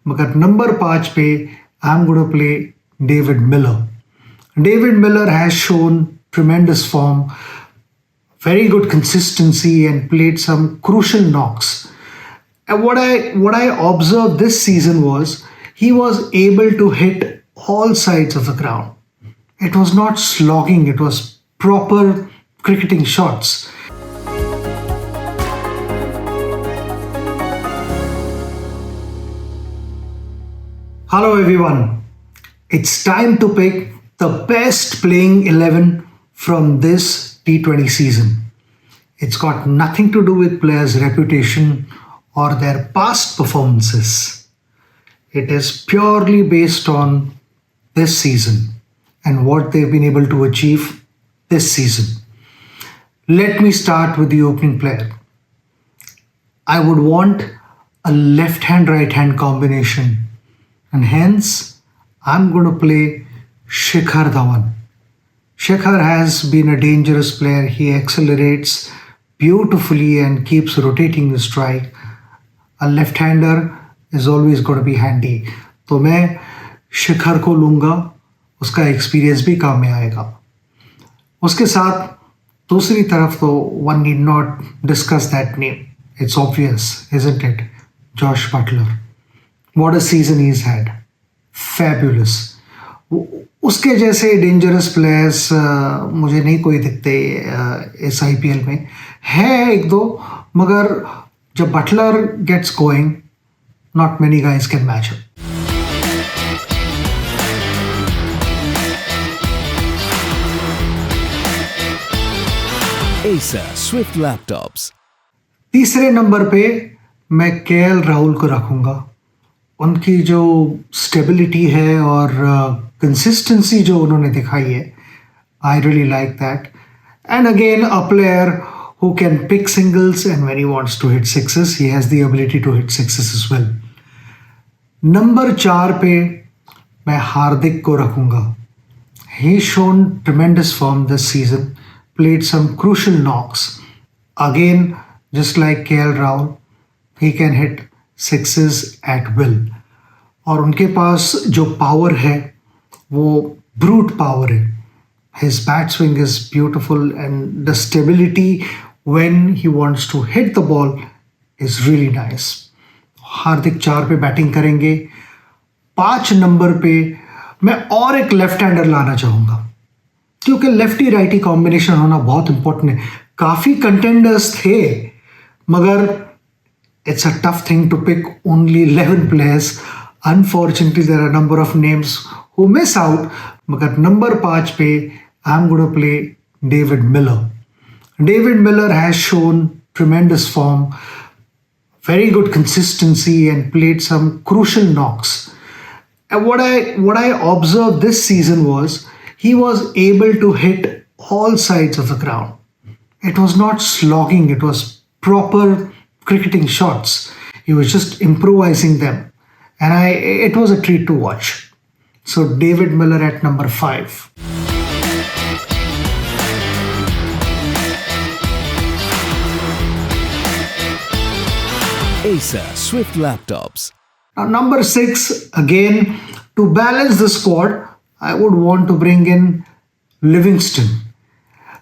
मगर नंबर 5 पे I am gonna play David Miller. David Miller has shown tremendous form, very good consistency, and played some crucial knocks. And what I observed this season was he was able to hit all sides of the ground. It was not slogging; it was proper cricketing shots. Hello everyone. It's time to pick the best playing 11 from this T20 season. It's got nothing to do with players' reputation or their past performances. It is purely based on this season and what they've been able to achieve this season. Let me start with the opening player. I would want a left hand right hand combination, and hence I'm going to play Shikhar Dhawan. Shikhar has been a dangerous player. He accelerates beautifully and keeps rotating the strike. A left-hander is always going to be handy. तो मैं शिखर को लूँगा, उसका experience भी काम में आएगा. उसके साथ दूसरी तरफ तो one need not discuss that name. It's obvious, isn't it? Josh Butler. What a season he's had. Fabulous. उसके जैसे डेंजरस प्लेयर्स मुझे नहीं कोई दिखते इस आईपीएल में. है एक दो, मगर जब Butler gets going, not many guys can match him. Acer Swift Laptops. तीसरे नंबर पे मैं केएल राहुल को रखूंगा. उनकी जो स्टेबिलिटी है और कंसिस्टेंसी जो उन्होंने दिखाई है, I really like that. And again a player who can pick singles, and when he wants to hit sixes, he has the ability to hit sixes as well. Number 4 पे मैं हार्दिक को रखूंगा. He's shown tremendous form this season, played some crucial knocks. Again, just like KL Rahul, he can hit sixes at will. और उनके पास जो power है वो brute power है. His bat swing is beautiful and the stability when he wants to hit the ball is really nice. हार्दिक 4 पे batting करेंगे. 5 number पे मैं और एक लेफ्ट हैंडर लाना चाहूँगा, क्योंकि लेफ्टी राइटी कॉम्बिनेशन होना बहुत इंपॉर्टेंट है. काफ़ी कंटेंडर्स थे, मगर it's a tough thing to pick only 11 players. Unfortunately, there are a number of names who miss out. मगर नंबर 5 पे I'm going to play David Miller. David Miller has shown tremendous form, very good consistency, and played some crucial knocks. And what I observed this season was he was able to hit all sides of the ground. It was not slogging; it was proper cricketing shots. He was just improvising them, and it was a treat to watch. So David Miller at number 5. Acer Swift Laptops. Now number 6, again, to balance the squad, I would want to bring in Livingston.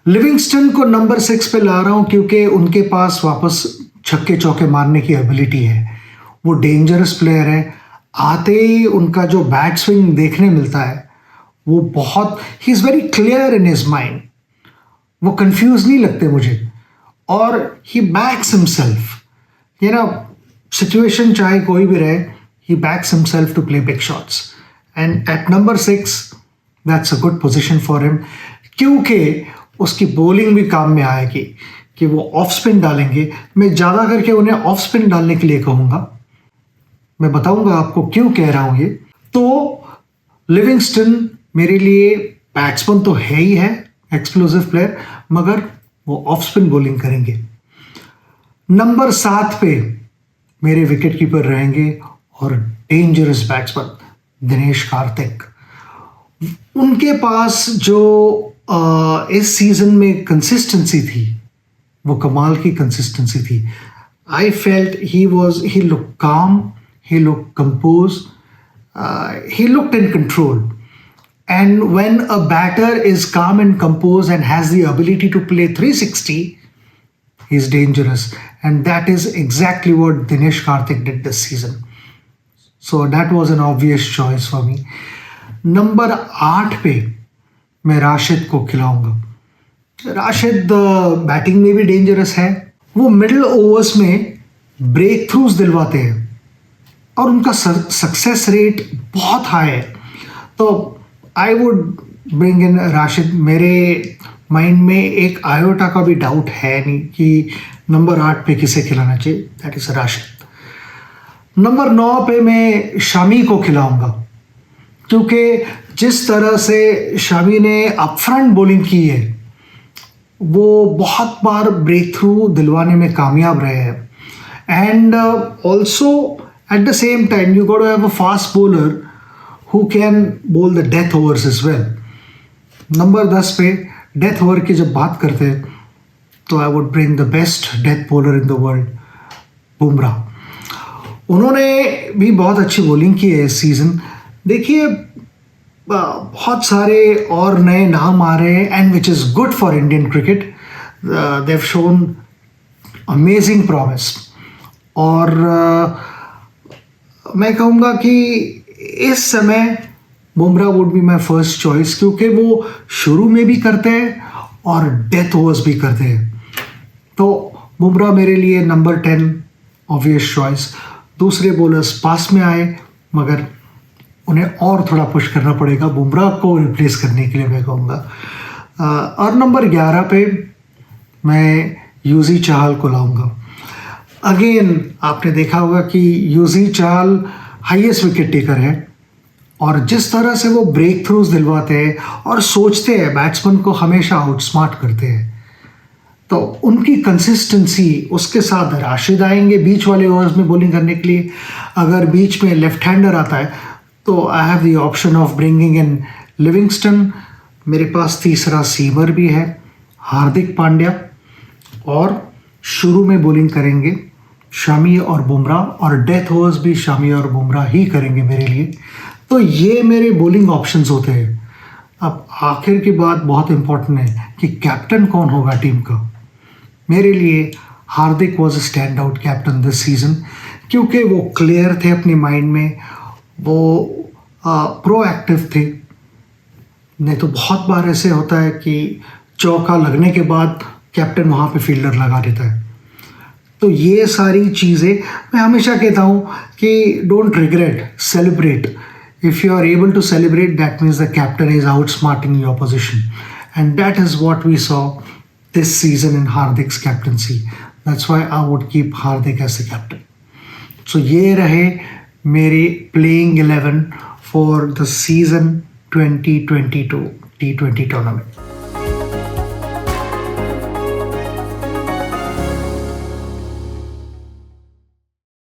Livingstone को number 6 पे ला रहा हूँ क्योंकि उनके पास वापस छक्के चौके मारने की एबिलिटी है. वो डेंजरस प्लेयर है. आते ही उनका जो बैट स्विंग देखने मिलता है वो बहुत, he is very clear in his mind. वो कंफ्यूज नहीं लगते मुझे, और he backs himself. You know, situation चाहे कोई भी रहे, he backs himself to play big shots. And at number 6 that's a good position for him, क्योंकि उसकी बॉलिंग भी काम में आएगी कि वो ऑफ स्पिन डालेंगे. मैं ज़्यादा करके उन्हें ऑफ स्पिन डालने के लिए कहूँगा. मैं बताऊँगा आपको क्यों कह रहा हूँ ये. तो लिविंगस्टन मेरे लिए बैट्समैन तो है ही है, एक्सप्लोसिव प्लेयर, मगर वो ऑफ स्पिन बॉलिंग करेंगे. नंबर 7 पे मेरे विकेट कीपर रहेंगे और डेंजरस बैट्समैन दिनेश कार्तिक. उनके पास जो इस सीजन में कंसिस्टेंसी थी वो कमाल की कंसिस्टेंसी थी. I felt he looked calm, he looked composed, he looked in control. And when a batter is calm and composed and has the ability to play 360, he's dangerous. And that is exactly what Dinesh Karthik did this season. So that was an obvious choice for me. Number 8 पे मैं राशिद को खिलाऊंगा। Rashid batting में भी dangerous है, वो middle overs में break throughs दिलवाते हैं और उनका सक्सेस रेट बहुत हाई है। तो I would bring in Rashid. मेरे माइंड में एक आयोटा का भी डाउट है नहीं कि नंबर 8 पे किसे खिलाना चाहिए, दैट इज राशिद। नंबर 9 पे मैं शामी को खिलाऊंगा, क्योंकि जिस तरह से शामी ने अपफ्रंट बॉलिंग की है, वो बहुत बार ब्रेक थ्रू दिलवाने में कामयाब रहे हैं। And also at the same time you got to have a fast bowler who can bowl the death overs as well. Number 10 पे डेथ ओवर की जब बात करते हैं तो I would bring the best death bowler in the world, Bumrah. उन्होंने भी बहुत अच्छी बॉलिंग की है इस सीज़न। देखिए बहुत सारे और नए नाम आ रहे हैं and which is good for Indian cricket. They have shown amazing promise. और मैं कहूँगा कि इस समय Bumrah would be my first choice, क्योंकि वो शुरू में भी करते हैं और डेथ ओवर्स भी करते हैं। तो बुमराह मेरे लिए नंबर 10 ऑब्वियस चॉइस। दूसरे बॉलर्स पास में आए, मगर उन्हें और थोड़ा पुश करना पड़ेगा बुमराह को रिप्लेस करने के लिए, मैं कहूँगा। और नंबर 11 पे मैं यूजी चाहल को लाऊंगा। अगेन आपने देखा होगा कि यूजी चाहल हाईएस्ट विकेट टेकर है, और जिस तरह से वो ब्रेक थ्रूज दिलवाते हैं और सोचते हैं, बैट्समैन को हमेशा आउटस्मार्ट करते हैं। तो उनकी कंसिस्टेंसी, उसके साथ राशिद आएंगे बीच वाले ओवर्स में बॉलिंग करने के लिए। अगर बीच में लेफ्ट हैंडर आता है तो I have the option of bringing in Livingstone. मेरे पास तीसरा सीमर भी है, हार्दिक पांड्या, और शुरू में बॉलिंग करेंगे शामी और बुमराह, और डेथ ओवर्स भी शामी और बुमराह ही करेंगे मेरे लिए। तो ये मेरे बॉलिंग ऑप्शंस होते हैं। अब आखिर की बात बहुत इंपॉर्टेंट है कि कैप्टन कौन होगा टीम का। मेरे लिए Hardik was a stand out captain this season, क्योंकि वो क्लियर थे अपने माइंड में, वो प्रोएक्टिव थे। नहीं तो बहुत बार ऐसे होता है कि चौका लगने के बाद कैप्टन वहाँ पे फील्डर लगा देता है। तो ये सारी चीज़ें मैं हमेशा कहता हूँ कि don't regret, celebrate. If you are able to celebrate, that means the captain is outsmarting your opposition. And that is what we saw this season in Hardik's captaincy. That's why I would keep Hardik as the captain. So ये रहे मेरे playing 11 for the season 2022 T20 tournament.